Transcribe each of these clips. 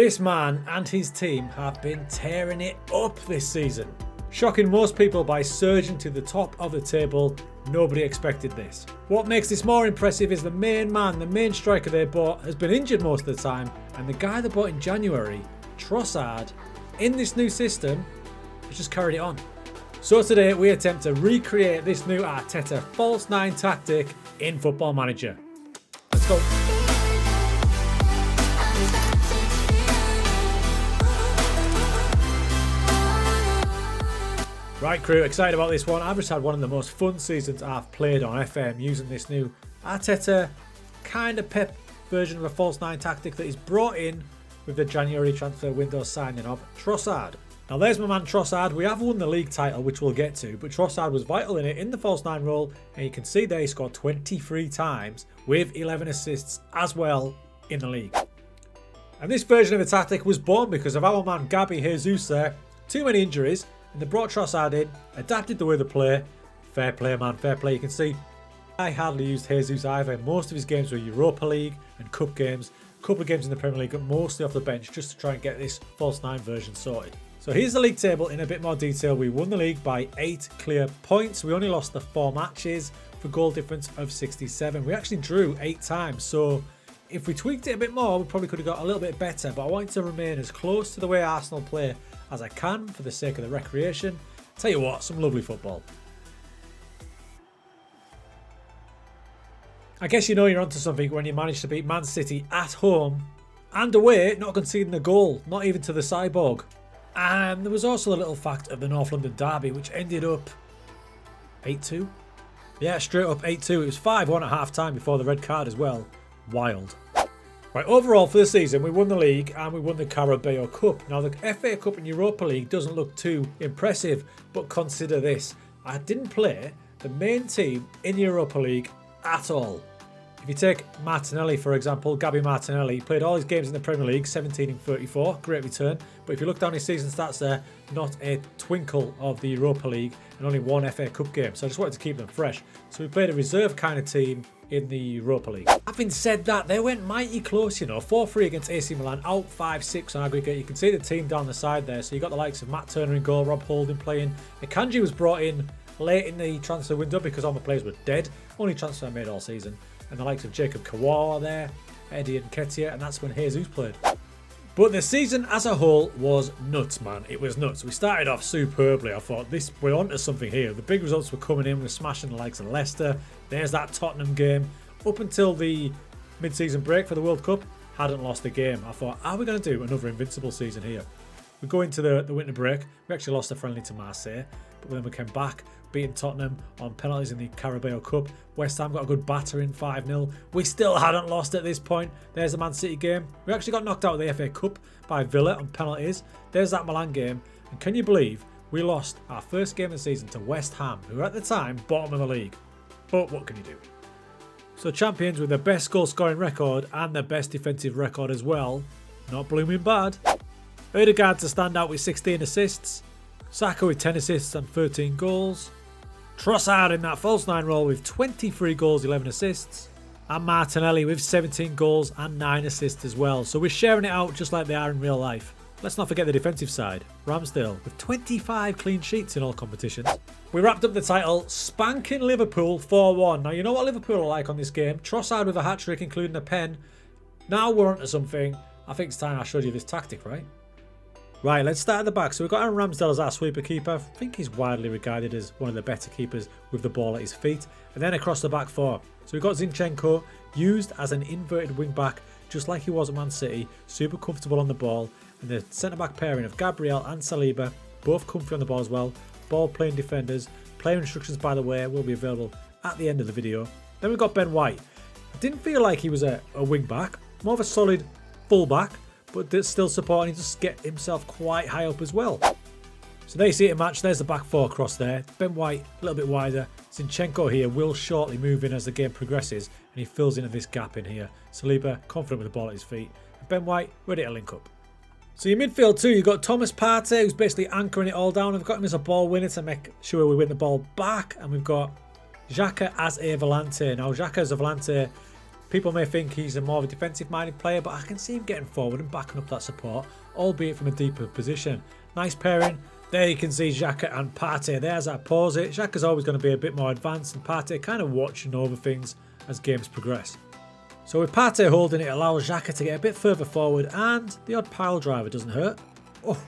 This man and his team have been tearing it up this season, shocking most people by surging to the top of the table. Nobody expected this. What makes this more impressive is the main man, the main striker they bought, has been injured most of the time, and the guy they bought in January, Trossard, in this new system, has just carried it on. So today we attempt to recreate this new Arteta false nine tactic in Football Manager. Let's go. Right crew, excited about this one. I've just had one of the most fun seasons I've played on FM using this new Arteta kind of pep version of a false nine tactic that is brought in with the January transfer window signing of Trossard. Now there's my man Trossard. We have won the league title, which we'll get to, but Trossard was vital in it in the false nine role, and you can see there he scored 23 times with 11 assists as well in the league. And this version of the tactic was born because of our man Gabby Jesus there. Too many injuries, and they brought Trossard in, adapted the way they play. Fair play, man, fair play. You can see I hardly used Jesus either. Most of his games were Europa League and Cup games. A couple of games in the Premier League, but mostly off the bench just to try and get this false nine version sorted. So here's the league table in a bit more detail. We won the league by 8 clear points. We only lost the 4 matches for goal difference of 67. We actually drew 8 times. So if we tweaked it a bit more, we probably could have got a little bit better. But I wanted to remain as close to the way Arsenal play as I can for the sake of the recreation. Tell you what, some lovely football. I guess you know you're onto something when you manage to beat Man City at home and away, not conceding a goal, not even to the Cyborg. And there was also the little fact of the North London derby, which ended up 8-2. Yeah, straight up 8-2. It was 5-1 at half time before the red card as well. Wild. Right, overall for the season, we won the league and we won the Carabao Cup. Now, the FA Cup and Europa League doesn't look too impressive, but consider this. I didn't play the main team in Europa League at all. If you take Martinelli, for example, Gabby Martinelli, he played all his games in the Premier League, 17 in 34, great return. But if you look down his season stats there, not a twinkle of the Europa League and only 1 FA Cup game. So I just wanted to keep them fresh. So we played a reserve kind of team in the Europa League. Having said that, they went mighty close, you know, 4-3 against AC Milan, out 5-6 on aggregate. You can see the team down the side there. So you got the likes of Matt Turner in goal, Rob Holding playing. Akanji was brought in late in the transfer window because all my players were dead. Only transfer I made all season. And the likes of Jacob Kawawa there, Eddie and Ketia, and that's when Jesus played. But the season as a whole was nuts, man. It was nuts. We started off superbly. I thought, we're onto something here. The big results were coming in. We're smashing the likes of Leicester. There's that Tottenham game. Up until the mid-season break for the World Cup, hadn't lost a game. I thought, are we going to do another invincible season here? We go into the winter break. We actually lost a friendly to Marseille, but then we came back, beating Tottenham on penalties in the Carabao Cup. West Ham got a good battering, 5-0. We still hadn't lost at this point. There's the Man City game. We actually got knocked out of the FA Cup by Villa on penalties. There's that Milan game. And can you believe we lost our first game of the season to West Ham, who were at the time bottom of the league? But what can you do? So champions with the best goal scoring record and the best defensive record as well. Not blooming bad. Odegaard to stand out with 16 assists. Saka with 10 assists and 13 goals. Trossard in that false nine role with 23 goals, 11 assists. And Martinelli with 17 goals and 9 assists as well. So we're sharing it out just like they are in real life. Let's not forget the defensive side. Ramsdale with 25 clean sheets in all competitions. We wrapped up the title spanking Liverpool 4-1. Now you know what Liverpool are like on this game. Trossard with a hat-trick including a pen. Now we're onto something. I think it's time I showed you this tactic, right? Right, let's start at the back. So we've got Aaron Ramsdale as our sweeper keeper. I think he's widely regarded as one of the better keepers with the ball at his feet. And then across the back 4. So we've got Zinchenko used as an inverted wing back, just like he was at Man City. Super comfortable on the ball. And the centre-back pairing of Gabriel and Saliba, both comfy on the ball as well. Ball-playing defenders. Player instructions, by the way, will be available at the end of the video. Then we've got Ben White. I didn't feel like he was a wing back. More of a solid full back, but still supporting to just get himself quite high up as well. So there you see it in match. There's the back 4 across there. Ben White a little bit wider. Zinchenko here will shortly move in as the game progresses, and he fills in this gap in here. Saliba confident with the ball at his feet. And Ben White ready to link up. So your midfield too, you've got Thomas Partey, who's basically anchoring it all down. We've got him as a ball winner to make sure we win the ball back. And we've got Xhaka as a volante. Now Xhaka as a volante People may think he's a more of a defensive-minded player, but I can see him getting forward and backing up that support, albeit from a deeper position. Nice pairing. There you can see Xhaka and Partey. There's our pause it. Xhaka's always going to be a bit more advanced, and Partey kind of watching over things as games progress. So with Partey holding it, allows Xhaka to get a bit further forward, and the odd pile driver doesn't hurt. Oh.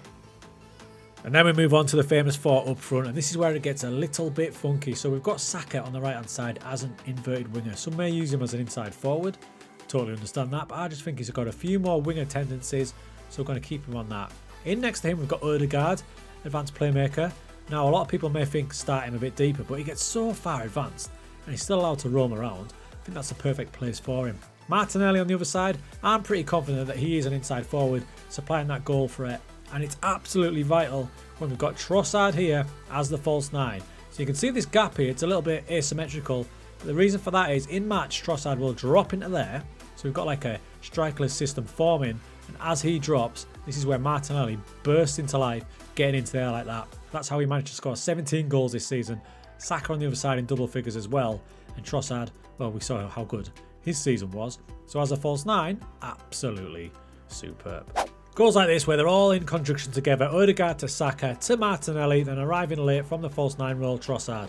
And then we move on to the famous four up front, and this is where it gets a little bit funky. So we've got Saka on the right hand side as an inverted winger. Some may use him as an inside forward. Totally understand that, but I just think he's got a few more winger tendencies, so we're going to keep him on that. In next to him, we've got Odegaard, advanced playmaker. Now, a lot of people may think start him a bit deeper, but he gets so far advanced, and he's still allowed to roam around. I think that's the perfect place for him. Martinelli on the other side, I'm pretty confident that he is an inside forward, supplying that goal threat. And it's absolutely vital when we've got Trossard here as the false 9. So you can see this gap here, it's a little bit asymmetrical. But the reason for that is in match, Trossard will drop into there. So we've got like a strikerless system forming. And as he drops, this is where Martinelli bursts into life, getting into there like that. That's how he managed to score 17 goals this season. Saka on the other side in double figures as well. And Trossard, well, we saw how good his season was. So as a false 9, absolutely superb. Goals like this where they're all in conjunction together, Odegaard to Saka to Martinelli, then arriving late from the false 9 role, Trossard.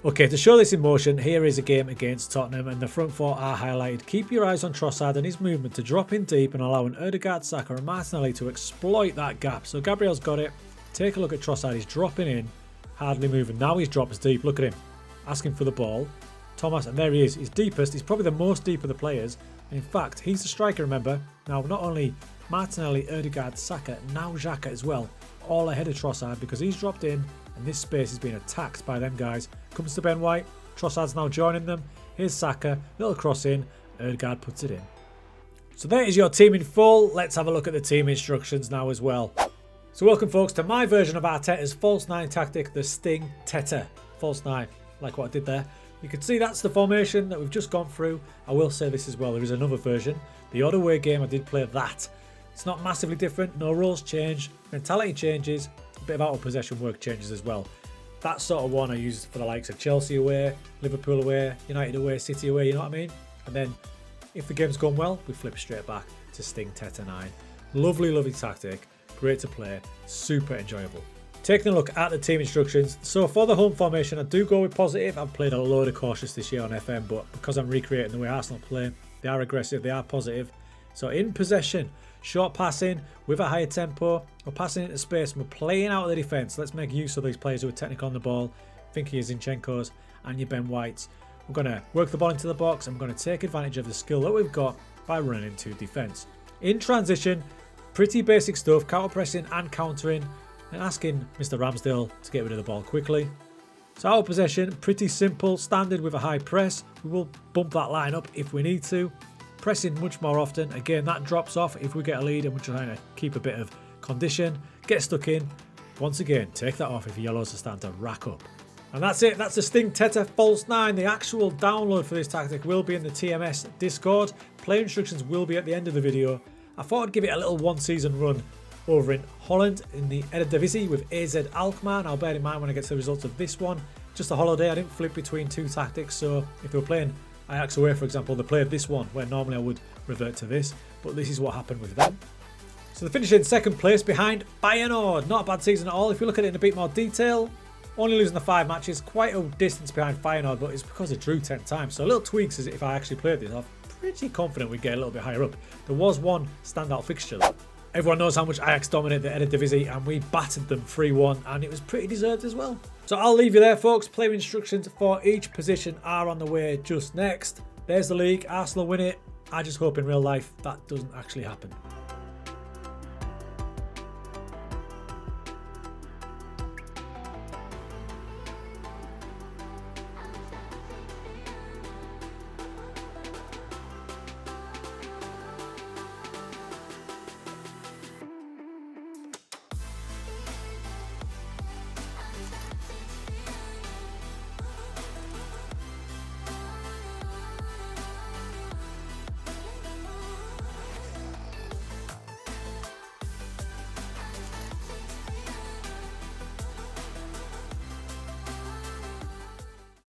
Okay, to show this in motion, here is a game against Tottenham and the front four are highlighted. Keep your eyes on Trossard and his movement to drop in deep and allowing Odegaard, Saka and Martinelli to exploit that gap. So Gabriel's got it. Take a look at Trossard, he's dropping in, hardly moving. Now he's drops deep, look at him, asking for the ball. Thomas, and there he is, he's deepest, he's probably the most deep of the players. In fact, he's the striker, remember. Now, not only Martinelli, Odegaard, Saka, now Xhaka as well, all ahead of Trossard because he's dropped in and this space is being attacked by them guys. Comes to Ben White, Trossard's now joining them. Here's Saka, little cross in, Odegaard puts it in. So there is your team in full. Let's have a look at the team instructions now as well. So welcome folks to my version of Arteta's false 9 tactic, the Sting Teta. False 9, like what I did there. You can see that's the formation that we've just gone through. I will say this as well, there is another version. The odd away game, I did play that. It's not massively different, no rules change, mentality changes, a bit of out of possession work changes as well. That sort of one I use for the likes of Chelsea away, Liverpool away, United away, City away, you know what I mean? And then if the game's gone well, we flip straight back to Sting Teta 9. Lovely, lovely tactic, great to play, super enjoyable. Taking a look at the team instructions, so for the home formation I do go with positive. I've played a load of cautious this year on FM, but because I'm recreating the way Arsenal play, they are aggressive, they are positive. So in possession, short passing with a higher tempo, we're passing into space and we're playing out of the defence. Let's make use of these players who are technical on the ball. Think your Zinchenko's and your Ben White's. We're going to work the ball into the box and we're going to take advantage of the skill that we've got by running into defence. In transition, pretty basic stuff, counter pressing and countering and asking Mr. Ramsdale to get rid of the ball quickly. So out of possession, pretty simple, standard with a high press. We will bump that line up if we need to. Pressing much more often. Again, that drops off if we get a lead and we're trying to keep a bit of condition. Get stuck in. Once again, take that off if your yellows are starting to rack up. And that's it. That's the Sting Teta false 9. The actual download for this tactic will be in the TMS Discord. Player instructions will be at the end of the video. I thought I'd give it a little one-season run over in Holland in the Eredivisie with AZ Alkmaar. Now bear in mind when I get to the results of this one, just a holiday. I didn't flip between two tactics, so if they were playing Ajax away, for example, they played this one where normally I would revert to this, but this is what happened with them. So they finished in second place behind Feyenoord. Not a bad season at all. If you look at it in a bit more detail, only losing the 5 matches, quite a distance behind Feyenoord, but it's because they drew 10 times. So little tweaks as if I actually played this, I'm pretty confident we'd get a little bit higher up. There was one standout fixture though. Everyone knows how much Ajax dominate the Eredivisie and we battered them 3-1 and it was pretty deserved as well. So I'll leave you there folks. Player instructions for each position are on the way just next. There's the league. Arsenal win it. I just hope in real life that doesn't actually happen.